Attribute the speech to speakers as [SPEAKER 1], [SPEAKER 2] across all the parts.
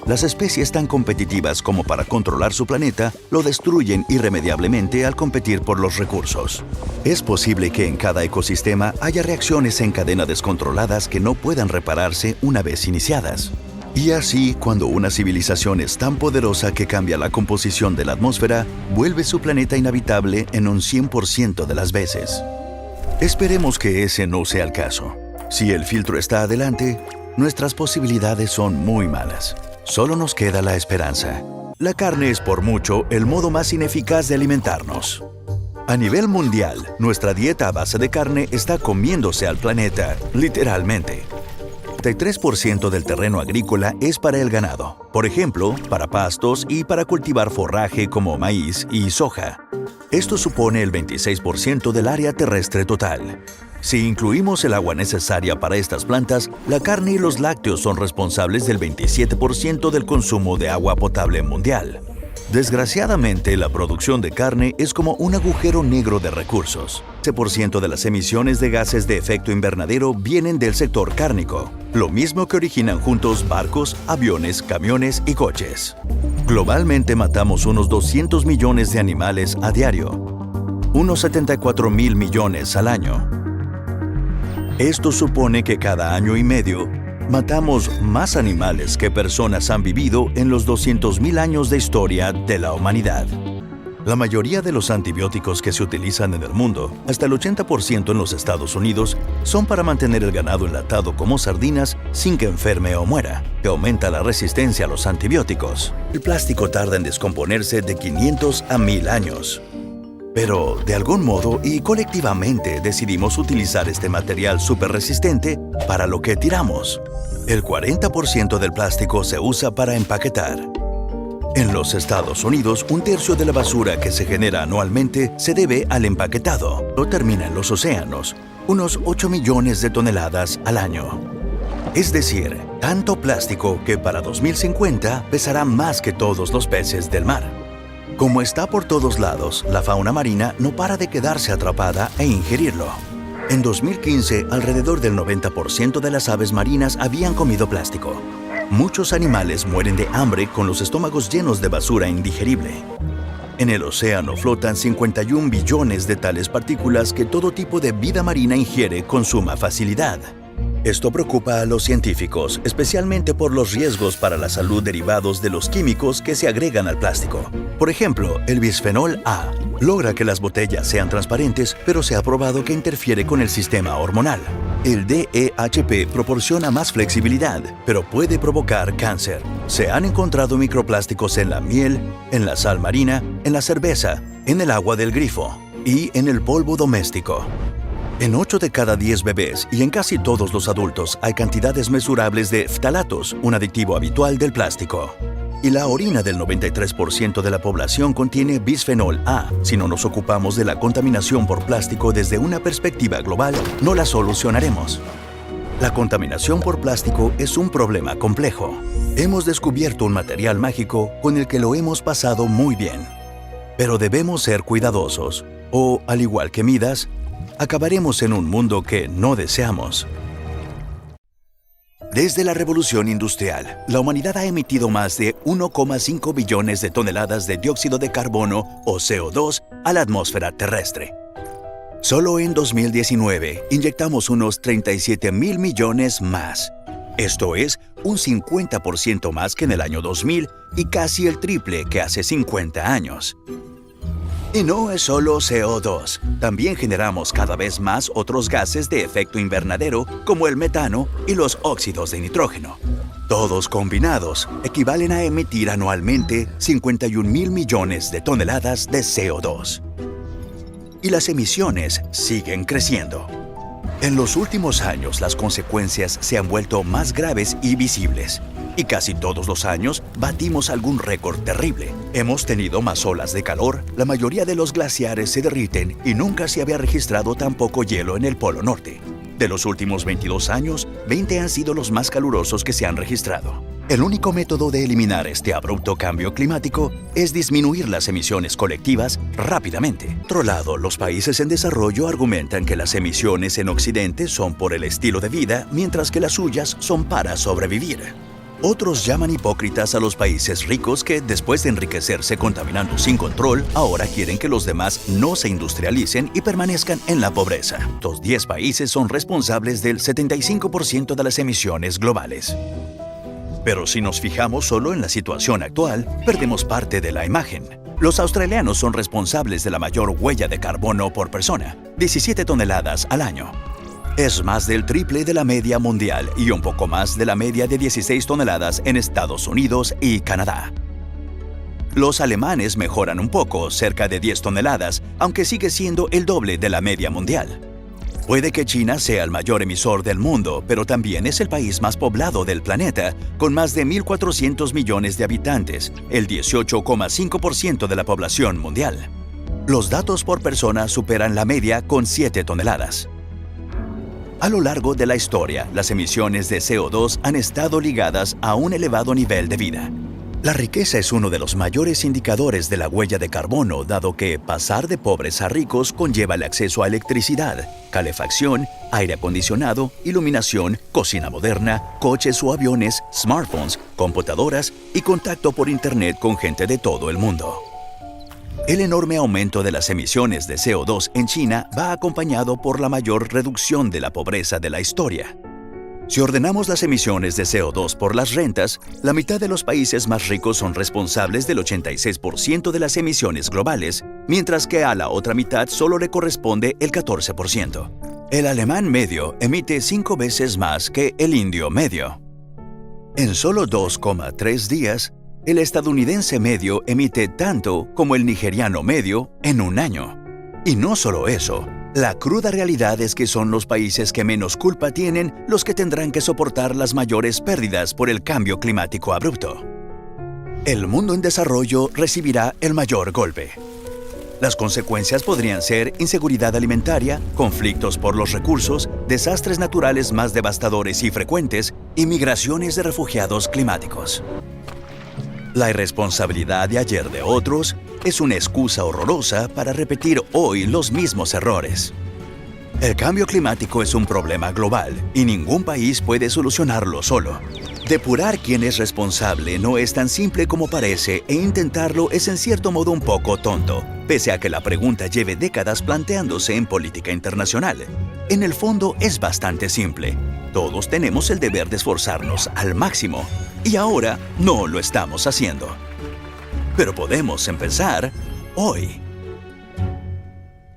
[SPEAKER 1] Las especies tan competitivas como para controlar su planeta lo destruyen irremediablemente al competir por los recursos. Es posible que en cada ecosistema haya reacciones en cadena descontroladas que no puedan repararse una vez iniciadas. Y así, cuando una civilización es tan poderosa que cambia la composición de la atmósfera, vuelve su planeta inhabitable en un 100% de las veces. Esperemos que ese no sea el caso. Si el filtro está adelante, nuestras posibilidades son muy malas. Solo nos queda la esperanza. La carne es por mucho el modo más ineficaz de alimentarnos. A nivel mundial, nuestra dieta a base de carne está comiéndose al planeta, literalmente. El 33% del terreno agrícola es para el ganado, por ejemplo, para pastos y para cultivar forraje como maíz y soja. Esto supone el 26% del área terrestre total. Si incluimos el agua necesaria para estas plantas, la carne y los lácteos son responsables del 27% del consumo de agua potable mundial. Desgraciadamente, la producción de carne es como un agujero negro de recursos. El 11% de las emisiones de gases de efecto invernadero vienen del sector cárnico, lo mismo que originan juntos barcos, aviones, camiones y coches. Globalmente matamos unos 200 millones de animales a diario, unos 74.000 millones al año. Esto supone que cada año y medio matamos más animales que personas han vivido en los 200.000 años de historia de la humanidad. La mayoría de los antibióticos que se utilizan en el mundo, hasta el 80% en los Estados Unidos, son para mantener el ganado enlatado como sardinas sin que enferme o muera, que aumenta la resistencia a los antibióticos. El plástico tarda en descomponerse de 500 a 1000 años. Pero, de algún modo y colectivamente decidimos utilizar este material súper resistente para lo que tiramos. El 40% del plástico se usa para empaquetar. En los Estados Unidos, un tercio de la basura que se genera anualmente se debe al empaquetado. Lo termina en los océanos, unos 8 millones de toneladas al año. Es decir, tanto plástico que para 2050 pesará más que todos los peces del mar. Como está por todos lados, la fauna marina no para de quedarse atrapada e ingerirlo. En 2015, alrededor del 90% de las aves marinas habían comido plástico. Muchos animales mueren de hambre con los estómagos llenos de basura indigerible. En el océano flotan 51 billones de tales partículas que todo tipo de vida marina ingiere con suma facilidad. Esto preocupa a los científicos, especialmente por los riesgos para la salud derivados de los químicos que se agregan al plástico. Por ejemplo, el bisfenol A logra que las botellas sean transparentes, pero se ha probado que interfiere con el sistema hormonal. El DEHP proporciona más flexibilidad, pero puede provocar cáncer. Se han encontrado microplásticos en la miel, en la sal marina, en la cerveza, en el agua del grifo y en el polvo doméstico. En 8 de cada 10 bebés y en casi todos los adultos hay cantidades mesurables de ftalatos, un aditivo habitual del plástico. Y la orina del 93% de la población contiene bisfenol A. Si no nos ocupamos de la contaminación por plástico desde una perspectiva global, no la solucionaremos. La contaminación por plástico es un problema complejo. Hemos descubierto un material mágico con el que lo hemos pasado muy bien. Pero debemos ser cuidadosos, o, al igual que Midas, acabaremos en un mundo que no deseamos. Desde la Revolución Industrial, la humanidad ha emitido más de 1,5 billones de toneladas de dióxido de carbono o CO2 a la atmósfera terrestre. Solo en 2019 inyectamos unos 37.000 millones más. Esto es un 50% más que en el año 2000 y casi el triple que hace 50 años. Y no es solo CO2, también generamos cada vez más otros gases de efecto invernadero como el metano y los óxidos de nitrógeno. Todos combinados equivalen a emitir anualmente 51.000 millones de toneladas de CO2. Y las emisiones siguen creciendo. En los últimos años, las consecuencias se han vuelto más graves y visibles. Y casi todos los años batimos algún récord terrible. Hemos tenido más olas de calor, la mayoría de los glaciares se derriten y nunca se había registrado tan poco hielo en el Polo Norte. De los últimos 22 años, 20 han sido los más calurosos que se han registrado. El único método de eliminar este abrupto cambio climático es disminuir las emisiones colectivas rápidamente. Por otro lado, los países en desarrollo argumentan que las emisiones en Occidente son por el estilo de vida, mientras que las suyas son para sobrevivir. Otros llaman hipócritas a los países ricos que, después de enriquecerse contaminando sin control, ahora quieren que los demás no se industrialicen y permanezcan en la pobreza. Los 10 países son responsables del 75% de las emisiones globales. Pero si nos fijamos solo en la situación actual, perdemos parte de la imagen. Los australianos son responsables de la mayor huella de carbono por persona, 17 toneladas al año. Es más del triple de la media mundial y un poco más de la media de 16 toneladas en Estados Unidos y Canadá. Los alemanes mejoran un poco, cerca de 10 toneladas, aunque sigue siendo el doble de la media mundial. Puede que China sea el mayor emisor del mundo, pero también es el país más poblado del planeta, con más de 1.400 millones de habitantes, el 18,5% de la población mundial. Los datos por persona superan la media con 7 toneladas. A lo largo de la historia, las emisiones de CO2 han estado ligadas a un elevado nivel de vida. La riqueza es uno de los mayores indicadores de la huella de carbono, dado que pasar de pobres a ricos conlleva el acceso a electricidad, calefacción, aire acondicionado, iluminación, cocina moderna, coches o aviones, smartphones, computadoras y contacto por Internet con gente de todo el mundo. El enorme aumento de las emisiones de CO2 en China va acompañado por la mayor reducción de la pobreza de la historia. Si ordenamos las emisiones de CO2 por las rentas, la mitad de los países más ricos son responsables del 86% de las emisiones globales, mientras que a la otra mitad solo le corresponde el 14%. El alemán medio emite 5 veces más que el indio medio. En solo 2,3 días, el estadounidense medio emite tanto como el nigeriano medio en un año. Y no solo eso, la cruda realidad es que son los países que menos culpa tienen los que tendrán que soportar las mayores pérdidas por el cambio climático abrupto. El mundo en desarrollo recibirá el mayor golpe. Las consecuencias podrían ser inseguridad alimentaria, conflictos por los recursos, desastres naturales más devastadores y frecuentes, y migraciones de refugiados climáticos. La irresponsabilidad de ayer de otros es una excusa horrorosa para repetir hoy los mismos errores. El cambio climático es un problema global y ningún país puede solucionarlo solo. Depurar quién es responsable no es tan simple como parece e intentarlo es en cierto modo un poco tonto, pese a que la pregunta lleve décadas planteándose en política internacional. En el fondo es bastante simple. Todos tenemos el deber de esforzarnos al máximo y ahora no lo estamos haciendo. Pero podemos empezar hoy.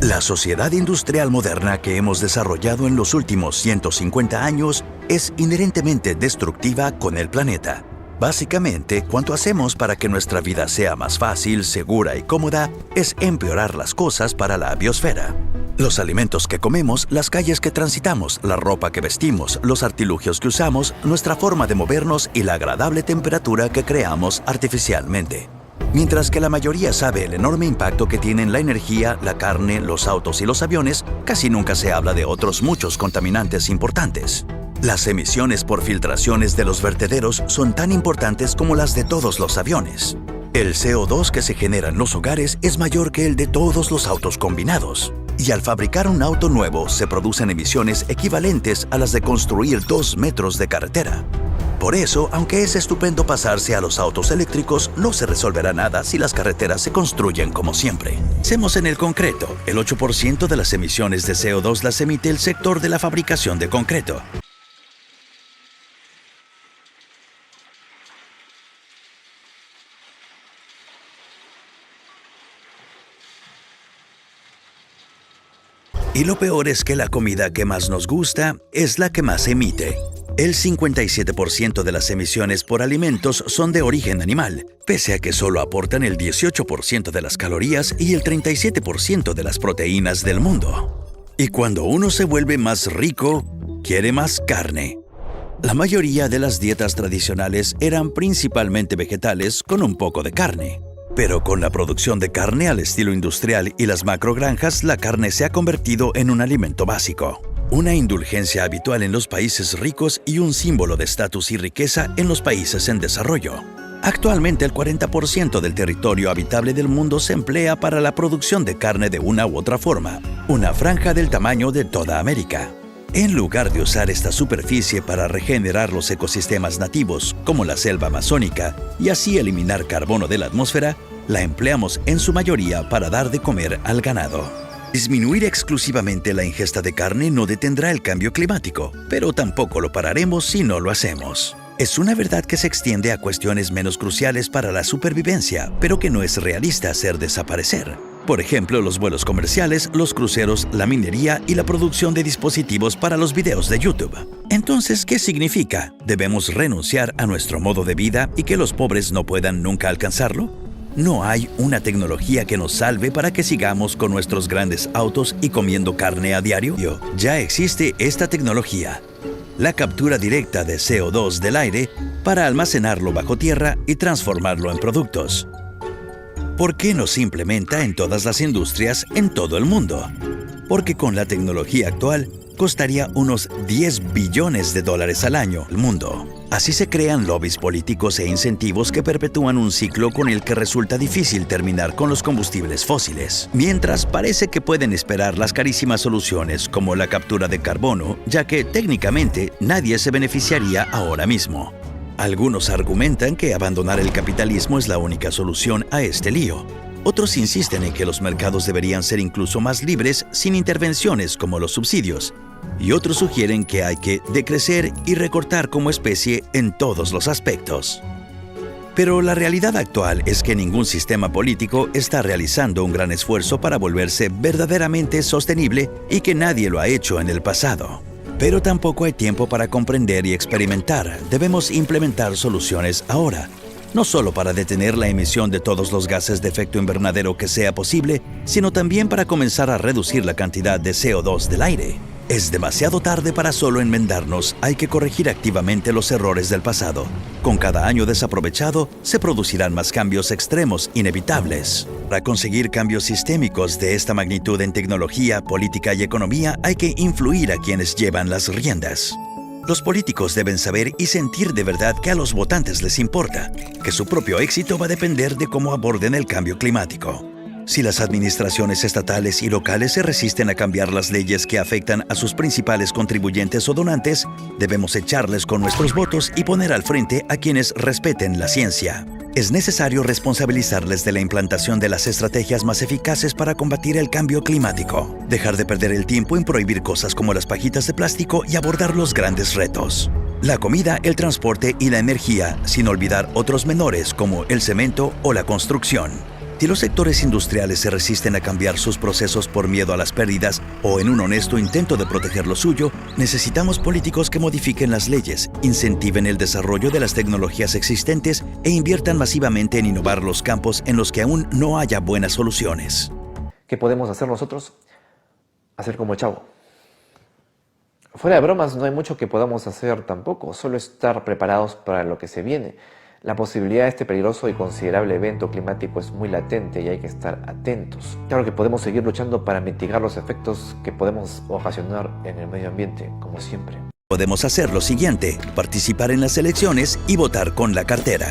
[SPEAKER 1] La sociedad industrial moderna que hemos desarrollado en los últimos 150 años es inherentemente destructiva con el planeta. Básicamente, cuanto hacemos para que nuestra vida sea más fácil, segura y cómoda, es empeorar las cosas para la biosfera. Los alimentos que comemos, las calles que transitamos, la ropa que vestimos, los artilugios que usamos, nuestra forma de movernos y la agradable temperatura que creamos artificialmente. Mientras que la mayoría sabe el enorme impacto que tienen la energía, la carne, los autos y los aviones, casi nunca se habla de otros muchos contaminantes importantes. Las emisiones por filtraciones de los vertederos son tan importantes como las de todos los aviones. El CO2 que se genera en los hogares es mayor que el de todos los autos combinados. Y al fabricar un auto nuevo se producen emisiones equivalentes a las de construir 2 metros de carretera. Por eso, aunque es estupendo pasarse a los autos eléctricos, no se resolverá nada si las carreteras se construyen como siempre. Pensemos en el concreto. El 8% de las emisiones de CO2 las emite el sector de la fabricación de concreto. Y lo peor es que la comida que más nos gusta es la que más emite. El 57% de las emisiones por alimentos son de origen animal, pese a que solo aportan el 18% de las calorías y el 37% de las proteínas del mundo. Y cuando uno se vuelve más rico, quiere más carne. La mayoría de las dietas tradicionales eran principalmente vegetales con un poco de carne. Pero con la producción de carne al estilo industrial y las macrogranjas, la carne se ha convertido en un alimento básico. Una indulgencia habitual en los países ricos y un símbolo de estatus y riqueza en los países en desarrollo. Actualmente el 40% del territorio habitable del mundo se emplea para la producción de carne de una u otra forma, una franja del tamaño de toda América. En lugar de usar esta superficie para regenerar los ecosistemas nativos, como la selva amazónica, y así eliminar carbono de la atmósfera, la empleamos en su mayoría para dar de comer al ganado. Disminuir exclusivamente la ingesta de carne no detendrá el cambio climático, pero tampoco lo pararemos si no lo hacemos. Es una verdad que se extiende a cuestiones menos cruciales para la supervivencia, pero que no es realista hacer desaparecer. Por ejemplo, los vuelos comerciales, los cruceros, la minería y la producción de dispositivos para los videos de YouTube. Entonces, ¿qué significa? ¿Debemos renunciar a nuestro modo de vida y que los pobres no puedan nunca alcanzarlo? No hay una tecnología que nos salve para que sigamos con nuestros grandes autos y comiendo carne a diario. Ya existe esta tecnología: la captura directa de CO2 del aire para almacenarlo bajo tierra y transformarlo en productos. ¿Por qué no se implementa en todas las industrias en todo el mundo? Porque con la tecnología actual costaría unos $10 billones al año al mundo. Así se crean lobbies políticos e incentivos que perpetúan un ciclo con el que resulta difícil terminar con los combustibles fósiles. Mientras parece que pueden esperar las carísimas soluciones como la captura de carbono, ya que técnicamente nadie se beneficiaría ahora mismo. Algunos argumentan que abandonar el capitalismo es la única solución a este lío. Otros insisten en que los mercados deberían ser incluso más libres sin intervenciones como los subsidios. Y otros sugieren que hay que decrecer y recortar como especie en todos los aspectos. Pero la realidad actual es que ningún sistema político está realizando un gran esfuerzo para volverse verdaderamente sostenible y que nadie lo ha hecho en el pasado. Pero tampoco hay tiempo para comprender y experimentar. Debemos implementar soluciones ahora, no solo para detener la emisión de todos los gases de efecto invernadero que sea posible, sino también para comenzar a reducir la cantidad de CO2 del aire. Es demasiado tarde para solo enmendarnos, hay que corregir activamente los errores del pasado. Con cada año desaprovechado, se producirán más cambios extremos inevitables. Para conseguir cambios sistémicos de esta magnitud en tecnología, política y economía, hay que influir a quienes llevan las riendas. Los políticos deben saber y sentir de verdad que a los votantes les importa, que su propio éxito va a depender de cómo aborden el cambio climático. Si las administraciones estatales y locales se resisten a cambiar las leyes que afectan a sus principales contribuyentes o donantes, debemos echarles con nuestros votos y poner al frente a quienes respeten la ciencia. Es necesario responsabilizarles de la implantación de las estrategias más eficaces para combatir el cambio climático. Dejar de perder el tiempo en prohibir cosas como las pajitas de plástico y abordar los grandes retos: la comida, el transporte y la energía, sin olvidar otros menores como el cemento o la construcción. Si los sectores industriales se resisten a cambiar sus procesos por miedo a las pérdidas o en un honesto intento de proteger lo suyo, necesitamos políticos que modifiquen las leyes, incentiven el desarrollo de las tecnologías existentes e inviertan masivamente en innovar los campos en los que aún no haya buenas soluciones.
[SPEAKER 2] ¿Qué podemos hacer nosotros? Hacer como el Chavo. Fuera de bromas, no hay mucho que podamos hacer tampoco, solo estar preparados para lo que se viene. La posibilidad de este peligroso y considerable evento climático es muy latente y hay que estar atentos. Claro que podemos seguir luchando para mitigar los efectos que podemos ocasionar en el medio ambiente, como siempre.
[SPEAKER 1] Podemos hacer lo siguiente: participar en las elecciones y votar con la cartera.